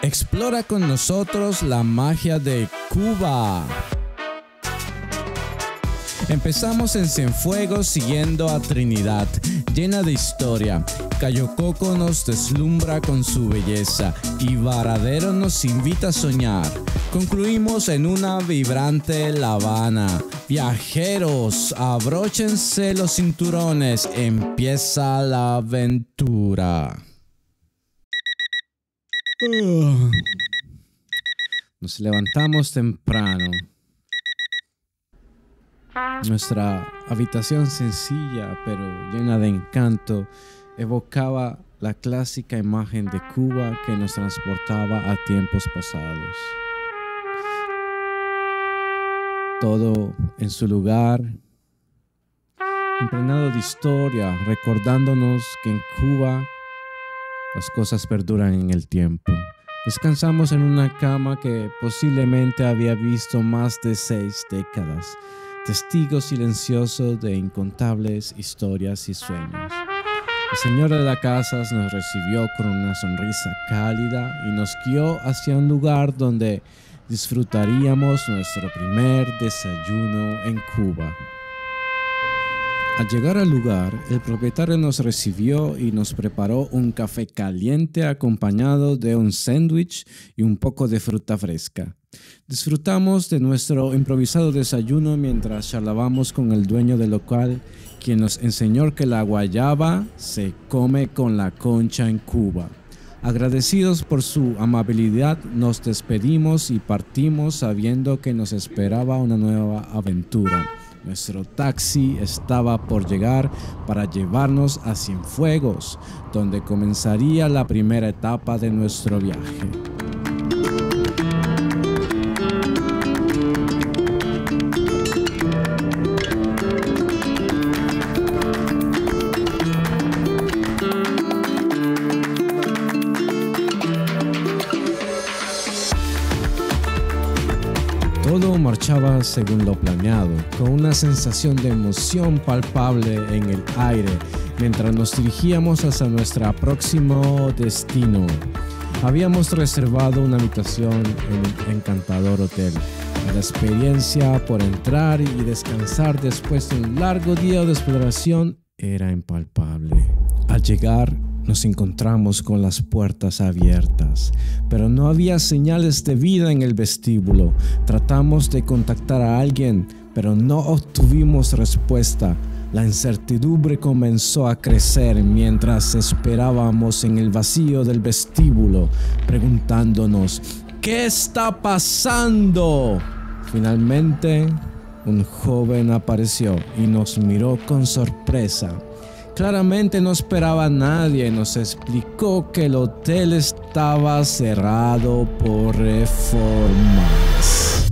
Explora con nosotros la magia de Cuba. Empezamos en Cienfuegos siguiendo a Trinidad, llena de historia. Cayo Coco nos deslumbra con su belleza y Varadero nos invita a soñar. Concluimos en una vibrante La Habana. Viajeros, abróchense los cinturones, empieza la aventura. Nos levantamos temprano. Nuestra habitación sencilla pero llena de encanto evocaba la clásica imagen de Cuba que nos transportaba a tiempos pasados. Todo en su lugar, impregnado de historia, recordándonos que en Cuba las cosas perduran en el tiempo. Descansamos en una cama que posiblemente había visto más de 6 décadas, testigos silenciosos de incontables historias y sueños. El señor de la casa nos recibió con una sonrisa cálida y nos guió hacia un lugar donde disfrutaríamos nuestro primer desayuno en Cuba. Al llegar al lugar, el propietario nos recibió y nos preparó un café caliente acompañado de un sándwich y un poco de fruta fresca. Disfrutamos de nuestro improvisado desayuno mientras charlábamos con el dueño del local, quien nos enseñó que la guayaba se come con la concha en Cuba. Agradecidos por su amabilidad, nos despedimos y partimos sabiendo que nos esperaba una nueva aventura. Nuestro taxi estaba por llegar para llevarnos a Cienfuegos, donde comenzaría la primera etapa de nuestro viaje. Todo marchaba según lo planeado, con una sensación de emoción palpable en el aire mientras nos dirigíamos hacia nuestro próximo destino. Habíamos reservado una habitación en un encantador hotel. La experiencia por entrar y descansar después de un largo día de exploración era impalpable. Al llegar, nos encontramos con las puertas abiertas, pero no había señales de vida en el vestíbulo. Tratamos de contactar a alguien, pero no obtuvimos respuesta. La incertidumbre comenzó a crecer mientras esperábamos en el vacío del vestíbulo, preguntándonos ¿qué está pasando? Finalmente, un joven apareció y nos miró con sorpresa. Claramente no esperaba a nadie. Nos explicó que el hotel estaba cerrado por reformas.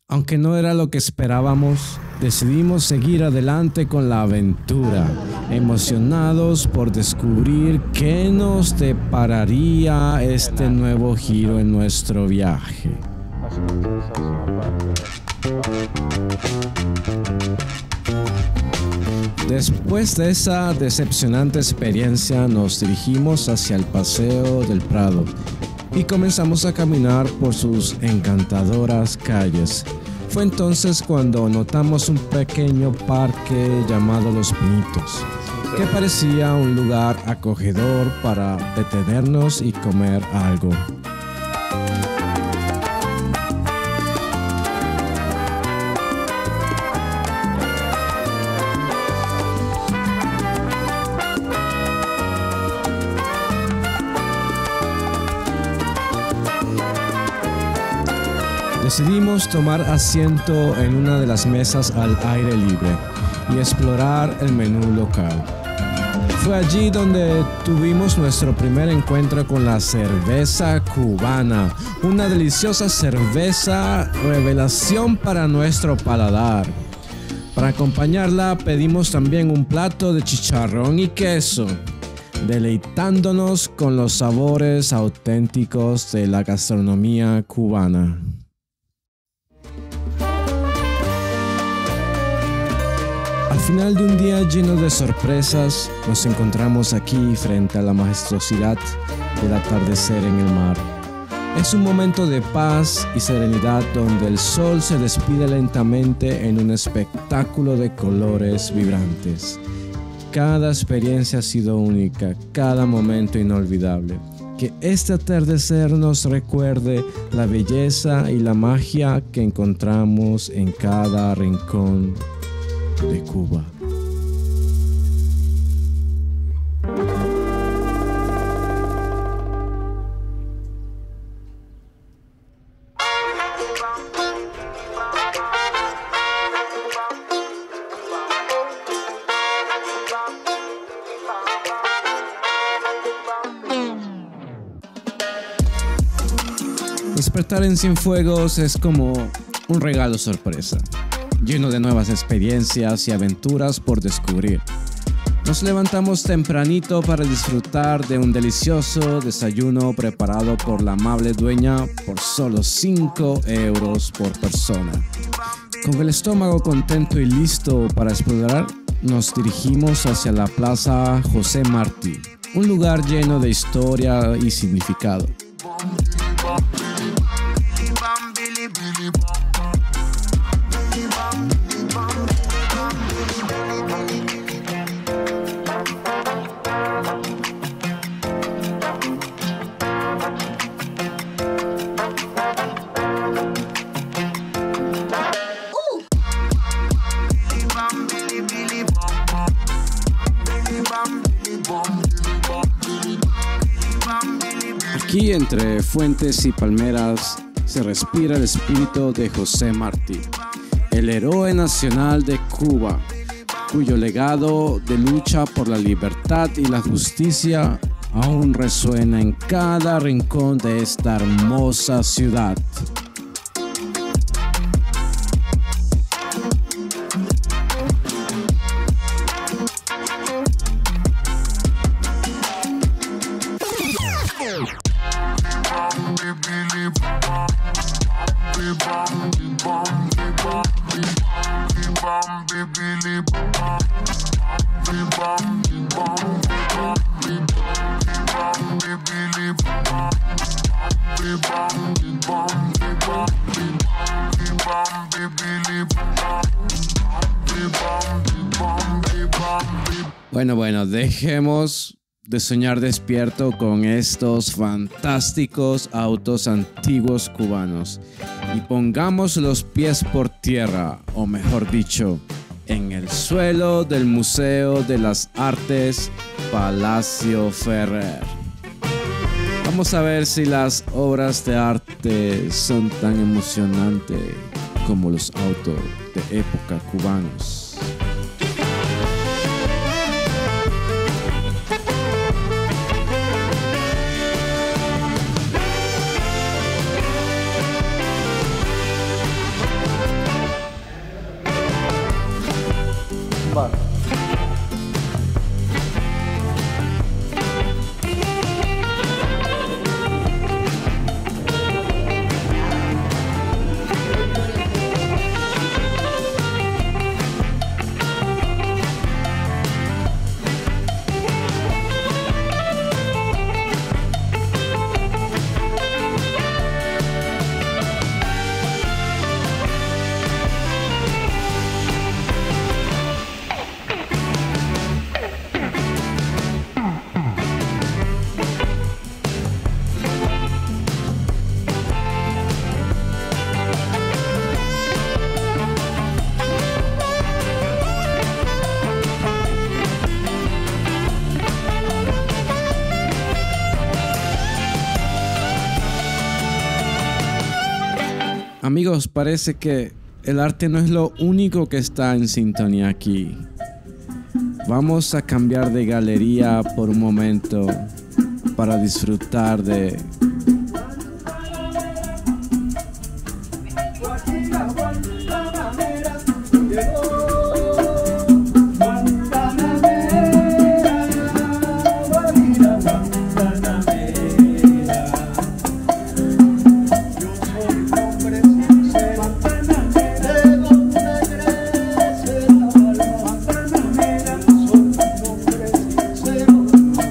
Aunque no era lo que esperábamos, decidimos seguir adelante con la aventura, emocionados por descubrir qué nos depararía este nuevo giro en nuestro viaje. Después de esa decepcionante experiencia, nos dirigimos hacia el Paseo del Prado y comenzamos a caminar por sus encantadoras calles. Fue entonces cuando notamos un pequeño parque llamado Los Pinitos, que parecía un lugar acogedor para detenernos y comer algo. Decidimos tomar asiento en una de las mesas al aire libre y explorar el menú local. Fue allí donde tuvimos nuestro primer encuentro con la cerveza cubana, una deliciosa cerveza revelación para nuestro paladar. Para acompañarla pedimos también un plato de chicharrón y queso, deleitándonos con los sabores auténticos de la gastronomía cubana. Al final de un día lleno de sorpresas, nos encontramos aquí frente a la majestuosidad del atardecer en el mar. Es un momento de paz y serenidad donde el sol se despide lentamente en un espectáculo de colores vibrantes. Cada experiencia ha sido única, cada momento inolvidable. Que este atardecer nos recuerde la belleza y la magia que encontramos en cada rincón de Cuba. Despertar en Cienfuegos es como un regalo sorpresa, lleno de nuevas experiencias y aventuras por descubrir. Nos levantamos tempranito para disfrutar de un delicioso desayuno preparado por la amable dueña por solo 5 euros por persona. Con el estómago contento y listo para explorar, nos dirigimos hacia la Plaza José Martí, un lugar lleno de historia y significado. Aquí entre fuentes y palmeras se respira el espíritu de José Martí, el héroe nacional de Cuba, cuyo legado de lucha por la libertad y la justicia aún resuena en cada rincón de esta hermosa ciudad. Bueno, dejemos de soñar despierto con estos fantásticos autos antiguos cubanos y pongamos los pies por tierra, o mejor dicho, en el suelo del Museo de las Artes Palacio Ferrer. Vamos a ver si las obras de arte son tan emocionantes como los autos de época cubanos. Amigos, parece que el arte no es lo único que está en sintonía aquí. Vamos a cambiar de galería por un momento para disfrutar de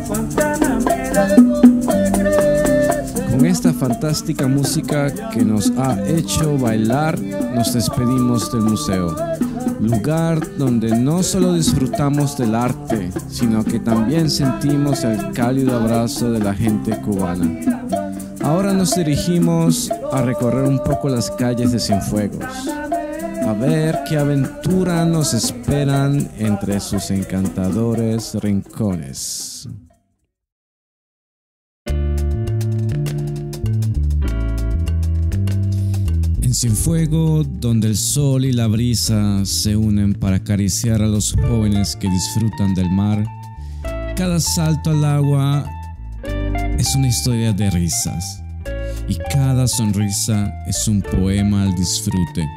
Guantanamera, donde esta fantástica música que nos ha hecho bailar, nos despedimos del museo. Lugar donde no solo disfrutamos del arte, sino que también sentimos el cálido abrazo de la gente cubana. Ahora nos dirigimos a recorrer un poco las calles de Cienfuegos, a ver qué aventura nos esperan entre sus encantadores rincones. En Cienfuegos, donde el sol y la brisa se unen para acariciar a los jóvenes que disfrutan del mar, cada salto al agua es una historia de risas y cada sonrisa es un poema al disfrute.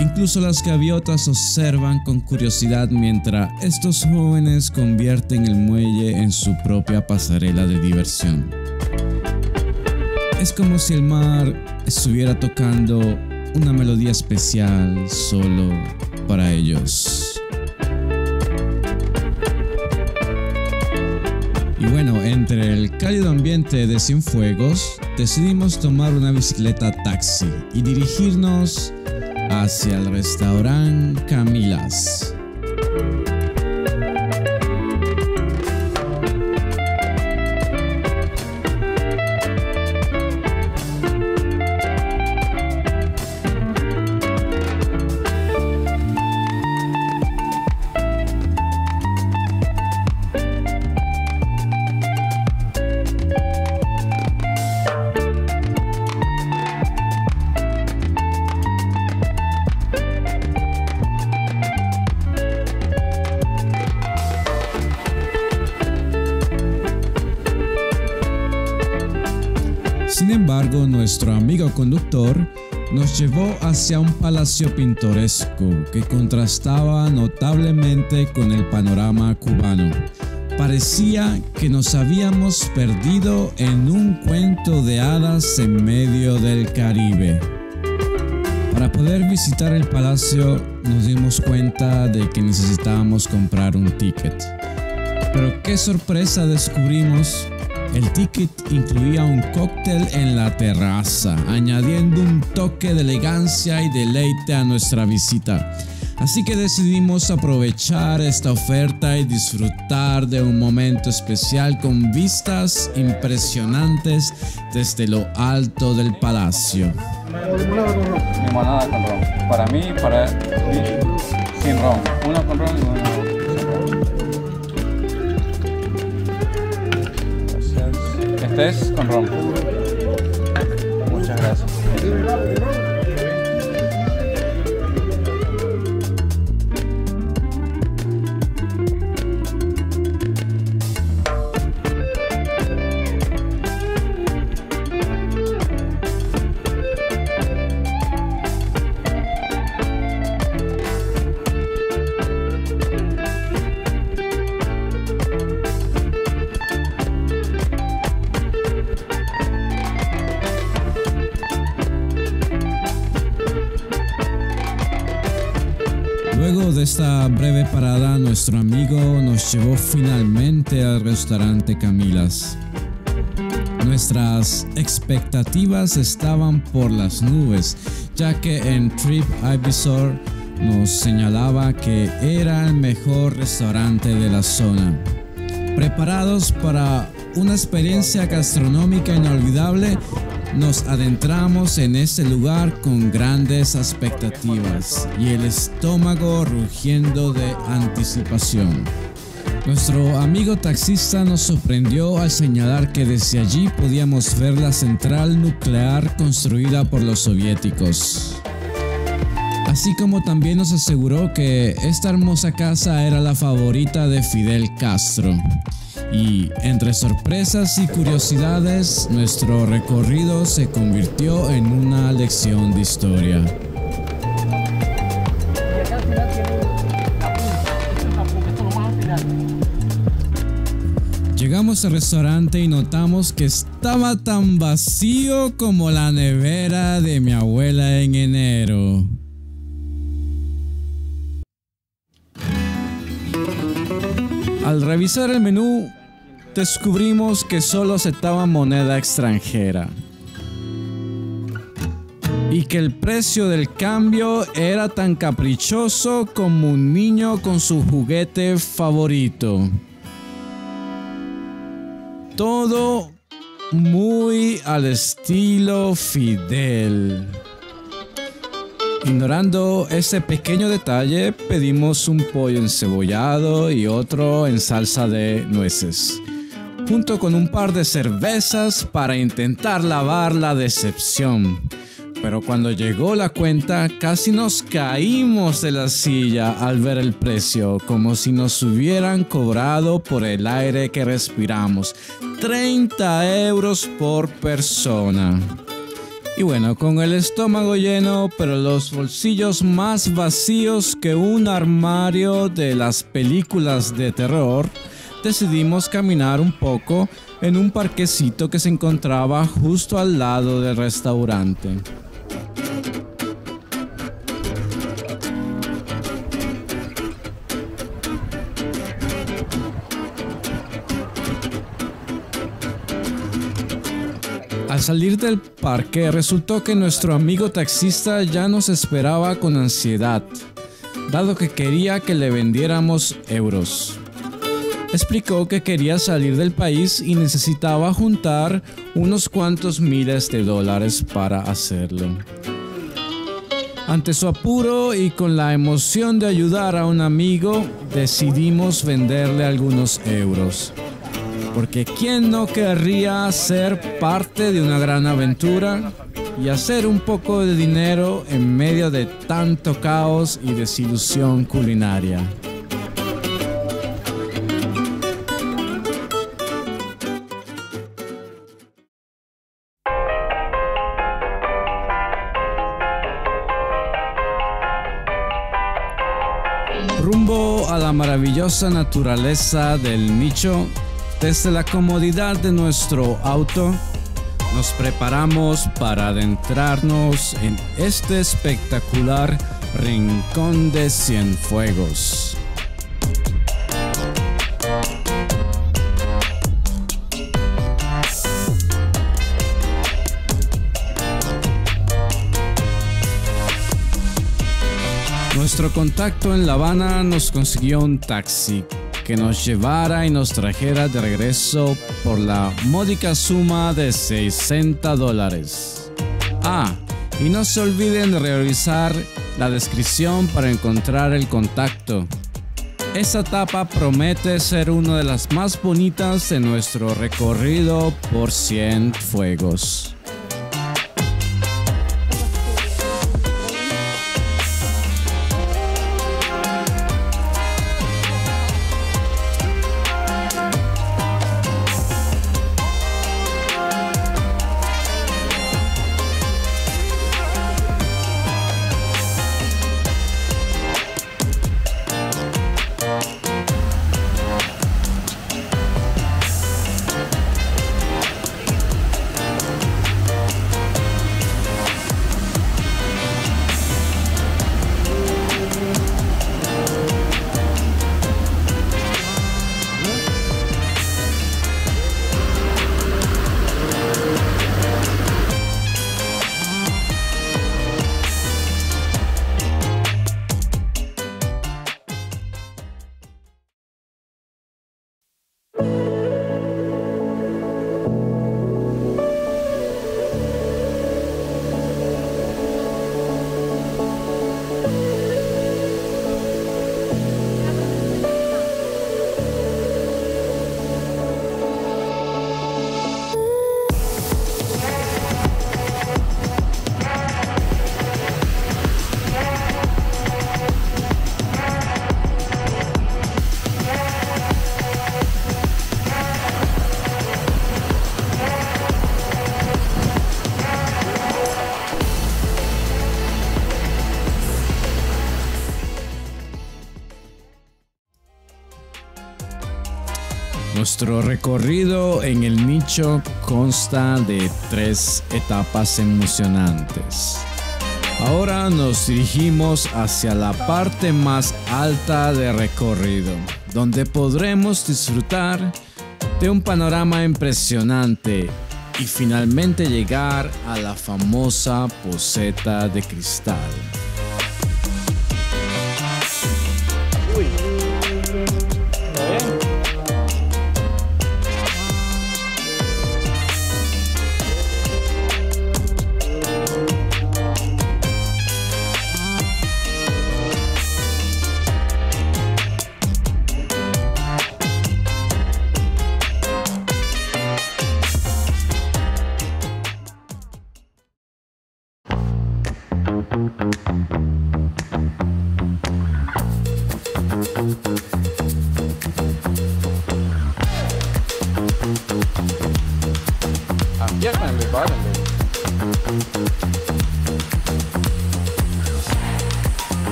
Incluso las gaviotas observan con curiosidad mientras estos jóvenes convierten el muelle en su propia pasarela de diversión. Es como si el mar estuviera tocando una melodía especial solo para ellos. Y bueno, entre el cálido ambiente de Cienfuegos, decidimos tomar una bicicleta taxi y dirigirnos hacia el restaurante Camilas. Sin embargo, nuestro amigo conductor nos llevó hacia un palacio pintoresco que contrastaba notablemente con el panorama cubano. Parecía que nos habíamos perdido en un cuento de hadas en medio del Caribe. Para poder visitar el palacio nos dimos cuenta de que necesitábamos comprar un ticket. Pero qué sorpresa descubrimos. El ticket incluía un cóctel en la terraza, añadiendo un toque de elegancia y deleite a nuestra visita. Así que decidimos aprovechar esta oferta y disfrutar de un momento especial con vistas impresionantes desde lo alto del palacio. Limonada con ron. Para mí, sin ron. Una con ron y una sin ron. Este es con ron. Muchas gracias. Luego de esta breve parada, nuestro amigo nos llevó finalmente al restaurante Camilas. Nuestras expectativas estaban por las nubes, ya que en TripAdvisor nos señalaba que era el mejor restaurante de la zona. Preparados para una experiencia gastronómica inolvidable, nos adentramos en ese lugar con grandes expectativas y el estómago rugiendo de anticipación. Nuestro amigo taxista nos sorprendió al señalar que desde allí podíamos ver la central nuclear construida por los soviéticos. Así como también nos aseguró que esta hermosa casa era la favorita de Fidel Castro. Y entre sorpresas y curiosidades, nuestro recorrido se convirtió en una lección de historia. Llegamos al restaurante y notamos que estaba tan vacío como la nevera de mi abuela en enero. Al revisar el menú, descubrimos que solo aceptaban moneda extranjera y que el precio del cambio era tan caprichoso como un niño con su juguete favorito. Todo muy al estilo Fidel. Ignorando ese pequeño detalle, pedimos un pollo encebollado y otro en salsa de nueces, junto con un par de cervezas para intentar lavar la decepción. Pero cuando llegó la cuenta, casi nos caímos de la silla al ver el precio, como si nos hubieran cobrado por el aire que respiramos. 30 euros por persona. Y bueno, con el estómago lleno, pero los bolsillos más vacíos que un armario de las películas de terror, decidimos caminar un poco en un parquecito que se encontraba justo al lado del restaurante. Al salir del parque, resultó que nuestro amigo taxista ya nos esperaba con ansiedad, dado que quería que le vendiéramos euros. Explicó que quería salir del país y necesitaba juntar unos cuantos miles de dólares para hacerlo. Ante su apuro y con la emoción de ayudar a un amigo, decidimos venderle algunos euros. Porque ¿quién no querría ser parte de una gran aventura y hacer un poco de dinero en medio de tanto caos y desilusión culinaria? Rumbo a la maravillosa naturaleza del nicho, desde la comodidad de nuestro auto, nos preparamos para adentrarnos en este espectacular rincón de Cienfuegos. Nuestro contacto en La Habana nos consiguió un taxi que nos llevara y nos trajera de regreso por la módica suma de $60. Y no se olviden de revisar la descripción para encontrar el contacto. Esta etapa promete ser una de las más bonitas de nuestro recorrido por Cienfuegos. Nuestro recorrido en el nicho consta de 3 etapas emocionantes. Ahora nos dirigimos hacia la parte más alta del recorrido, donde podremos disfrutar de un panorama impresionante y finalmente llegar a la famosa Poceta de Cristal.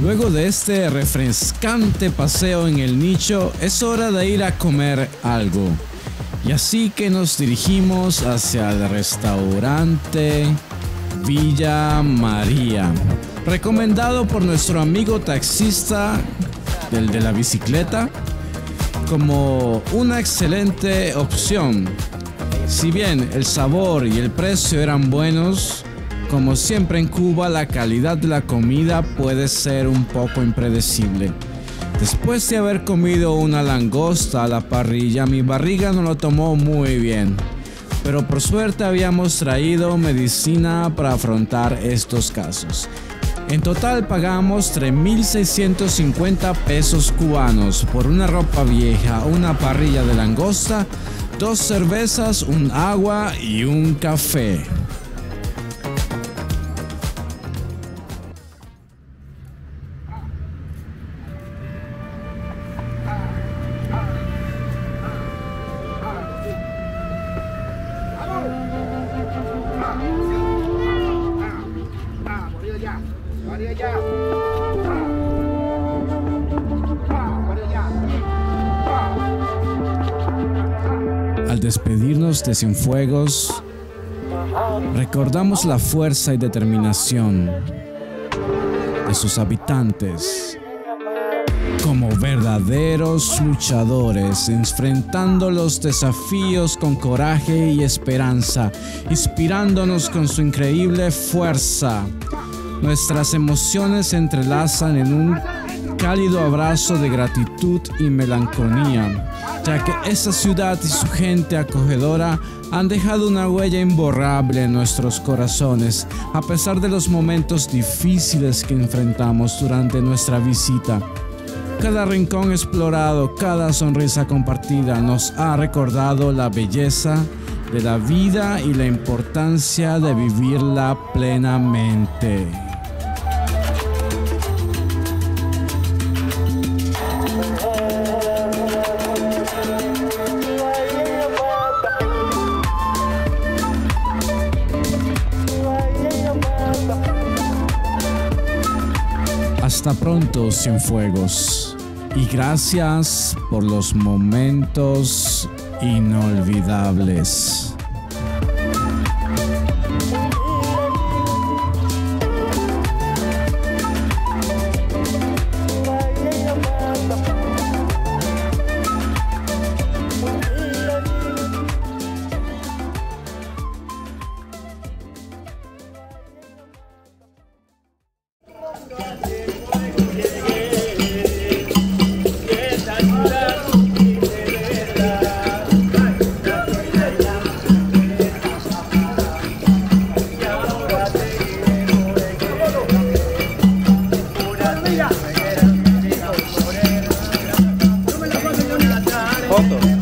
Luego de este refrescante paseo en el nicho, es hora de ir a comer algo. Y así que nos dirigimos hacia el restaurante Villa María, recomendado por nuestro amigo taxista, el de la bicicleta, como una excelente opción. Si bien el sabor y el precio eran buenos, como siempre en Cuba, la calidad de la comida puede ser un poco impredecible. Después de haber comido una langosta a la parrilla, mi barriga no lo tomó muy bien. Pero por suerte habíamos traído medicina para afrontar estos casos. En total pagamos 3.650 pesos cubanos por una ropa vieja, una parrilla de langosta, 2 cervezas, un agua y un café. Al despedirnos de Cienfuegos, recordamos la fuerza y determinación de sus habitantes como verdaderos luchadores, enfrentando los desafíos con coraje y esperanza, inspirándonos con su increíble fuerza. Nuestras emociones se entrelazan en un cálido abrazo de gratitud y melancolía, ya que esa ciudad y su gente acogedora han dejado una huella imborrable en nuestros corazones, a pesar de los momentos difíciles que enfrentamos durante nuestra visita. Cada rincón explorado, cada sonrisa compartida nos ha recordado la belleza de la vida y la importancia de vivirla plenamente. Hasta pronto, Cienfuegos, y gracias por los momentos inolvidables. Fotos.